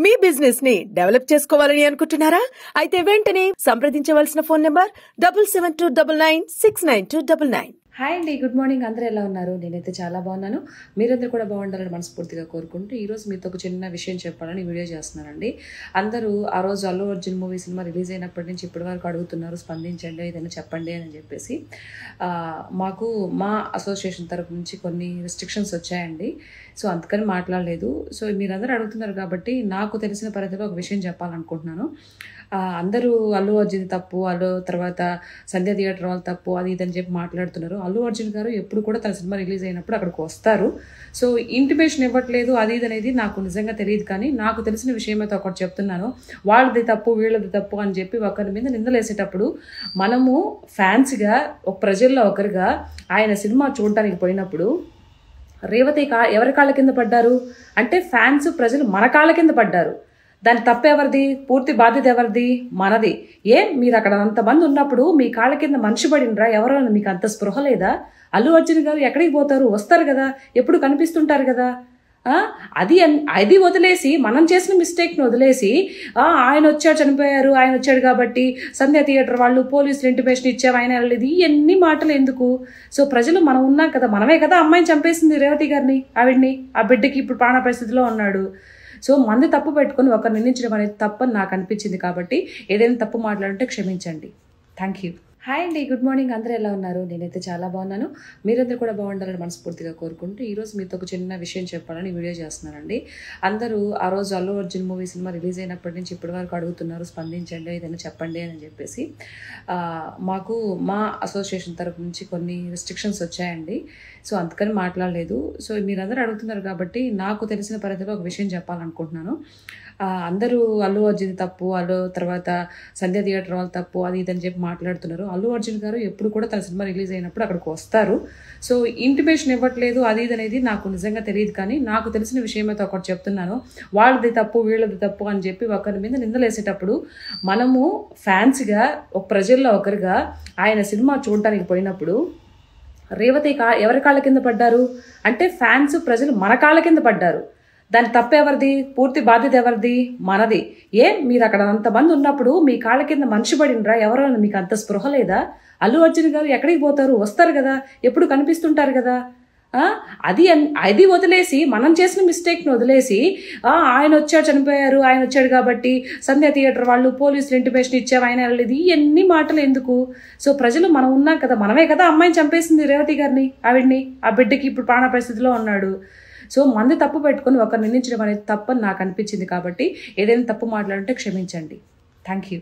మీ business ని develop చేసుకోవాలని అనుకుంటున్నారా? అయితే వెంటనే సంప్రదించవలసిన ఫోన్ నంబర్ 7729969299. హాయ్ అండి, గుడ్ మార్నింగ్. అందరూ ఎలా ఉన్నారు? నేనైతే చాలా బాగున్నాను. మీరందరూ కూడా బాగుండాలని మనస్ఫూర్తిగా కోరుకుంటూ ఈరోజు మీతో ఒక చిన్న విషయం చెప్పాలని వీడియో చేస్తున్నానండి. అందరూ ఆ రోజు అల్లు అర్జున్ సినిమా రిలీజ్ అయినప్పటి నుంచి ఇప్పటి వరకు అడుగుతున్నారు, స్పందించండి, ఏదైనా చెప్పండి అని చెప్పేసి. మాకు మా అసోసియేషన్ తరపు నుంచి కొన్ని రెస్ట్రిక్షన్స్ వచ్చాయండి. సో అందుకని మాట్లాడలేదు. సో మీరందరూ అడుగుతున్నారు కాబట్టి నాకు తెలిసిన పరిధిలో ఒక విషయం చెప్పాలనుకుంటున్నాను. అందరూ అల్లు అర్జున్ తప్పు, తర్వాత సంధ్య థియేటర్ వాళ్ళు తప్పు, అది ఇదని చెప్పి మాట్లాడుతున్నారు. అల్లు అర్జున్ గారు ఎప్పుడు కూడా తన సినిమా రిలీజ్ అయినప్పుడు అక్కడికి వస్తారు. సో ఇంటిమేషన్ ఇవ్వట్లేదు అది ఇది అనేది నాకు నిజంగా తెలియదు. కానీ నాకు తెలిసిన విషయం అయితే ఒకటి చెప్తున్నాను. వాళ్ళది తప్పు వీళ్ళది తప్పు అని చెప్పి ఒకరి మీద నిందలేసేటప్పుడు మనము ఫ్యాన్స్గా ఒక ప్రజల్లో ఒకరిగా ఆయన సినిమా చూడటానికి పోయినప్పుడు రేవతి ఎవరి కాళ్ళ కింద పడ్డారు అంటే ఫ్యాన్స్ ప్రజలు మన కాళ్ళ కింద పడ్డారు. దాని తప్పు ఎవరిది? పూర్తి బాధ్యత ఎవరిది? మనది. మీరు అక్కడ అంతమంది ఉన్నప్పుడు మీ కాళ్ళ కింద మనిషి పడినరా? ఎవరో మీకు అంత స్పృహ లేదా? అల్లు అర్జున్ గారు ఎక్కడికి పోతారు? వస్తారు కదా, ఎప్పుడు కనిపిస్తుంటారు కదా. అది వదిలేసి, మనం చేసిన మిస్టేక్ని వదిలేసి ఆయన వచ్చాడు, చనిపోయారు, ఆయన వచ్చాడు కాబట్టి సంధ్య థియేటర్ వాళ్ళు పోలీసులు ఇంటిమేషన్ ఇచ్చారు, ఆయన వెళ్ళలేదు, ఇవన్నీ మాటలు ఎందుకు? సో ప్రజలు మనం ఉన్నాం కదా, మనమే కదా అమ్మాయిని చంపేసింది, రేవతి గారిని, ఆవిడ్ని. ఆ బిడ్డకి ఇప్పుడు ప్రాణ పరిస్థితిలో ఉన్నాడు. సో మంది తప్పు పెట్టుకుని ఒకరు నిందించడం అనేది తప్పని నాకు అనిపించింది. కాబట్టి ఏదైనా తప్పు మాట్లాడుంటే క్షమించండి. Thank you. హాయ్ అండి, గుడ్ మార్నింగ్. అందరూ ఎలా ఉన్నారు? నేనైతే చాలా బాగున్నాను. మీరందరూ కూడా బాగుండాలని మనస్ఫూర్తిగా కోరుకుంటూ ఈరోజు మీతో ఒక చిన్న విషయం చెప్పాలని వీడియో చేస్తున్నానండి. అందరూ ఆ రోజు అల్లు అర్జున్ సినిమా రిలీజ్ అయినప్పటి నుంచి ఇప్పటి వరకు అడుగుతున్నారు, స్పందించండి, ఏదైనా చెప్పండి అని చెప్పేసి. మాకు మా అసోసియేషన్ తరపు నుంచి కొన్ని రెస్ట్రిక్షన్స్ వచ్చాయండి. సో అందుకని మాట్లాడలేదు. సో మీరందరూ అడుగుతున్నారు కాబట్టి నాకు తెలిసిన పరిధిలో ఒక విషయం చెప్పాలనుకుంటున్నాను. అందరూ అల్లు అర్జున్ తప్పు, తర్వాత సంధ్య థియేటర్ వాళ్ళు తప్పు, అది ఇదని చెప్పి మాట్లాడుతున్నారు. అల్లు అర్జున్ గారు ఎప్పుడు కూడా తన సినిమా రిలీజ్ అయినప్పుడు అక్కడికి వస్తారు. సో ఇంటిమేషన్ ఇవ్వట్లేదు అది ఇది అనేది నాకు నిజంగా తెలియదు. కానీ నాకు తెలిసిన విషయం అయితే ఒకటి చెప్తున్నాను. వాళ్ళది తప్పు వీళ్ళది తప్పు అని చెప్పి ఒకరి మీద నిందలేసేటప్పుడు మనము ఫ్యాన్స్గా ఒక ప్రజల్లో ఒకరిగా ఆయన సినిమా చూడటానికి పోయినప్పుడు రేవతి ఎవరి కాళ్ళ కింద పడ్డారు అంటే ఫ్యాన్స్ ప్రజలు మన కాళ్ళ కింద పడ్డారు. దాని తప్పు ఎవరిది? పూర్తి బాధ్యత ఎవరిది? మనది. మీరు అక్కడ అంతమంది ఉన్నప్పుడు మీ కాళ్ళ కింద మనిషి పడినరా? ఎవరో మీకు అంత స్పృహ లేదా? అల్లు అర్జున్ గారు ఎక్కడికి పోతారు? వస్తారు కదా, ఎప్పుడు కనిపిస్తుంటారు కదా. అది వదిలేసి, మనం చేసిన మిస్టేక్ని వదిలేసి ఆయన వచ్చాడు, చనిపోయారు, ఆయన వచ్చాడు కాబట్టి సంధ్య థియేటర్ వాళ్ళు పోలీసులు ఇంటిమేషన్ ఇచ్చారు, ఆయన వెళ్ళలేదు, ఇవన్నీ మాటలు ఎందుకు? సో ప్రజలు మనం ఉన్నాం కదా, మనమే కదా అమ్మాయిని చంపేసింది, రేవతి గారిని, ఆవిడ్ని. ఆ బిడ్డకి ఇప్పుడు ప్రాణ పరిస్థితిలో ఉన్నాడు. సో మంది తప్పు పెట్టుకుని ఒకరు నిందించడం అనేది తప్పని నాకు అనిపించింది. కాబట్టి ఏదైనా తప్పు మాట్లాడుంటే క్షమించండి. Thank you.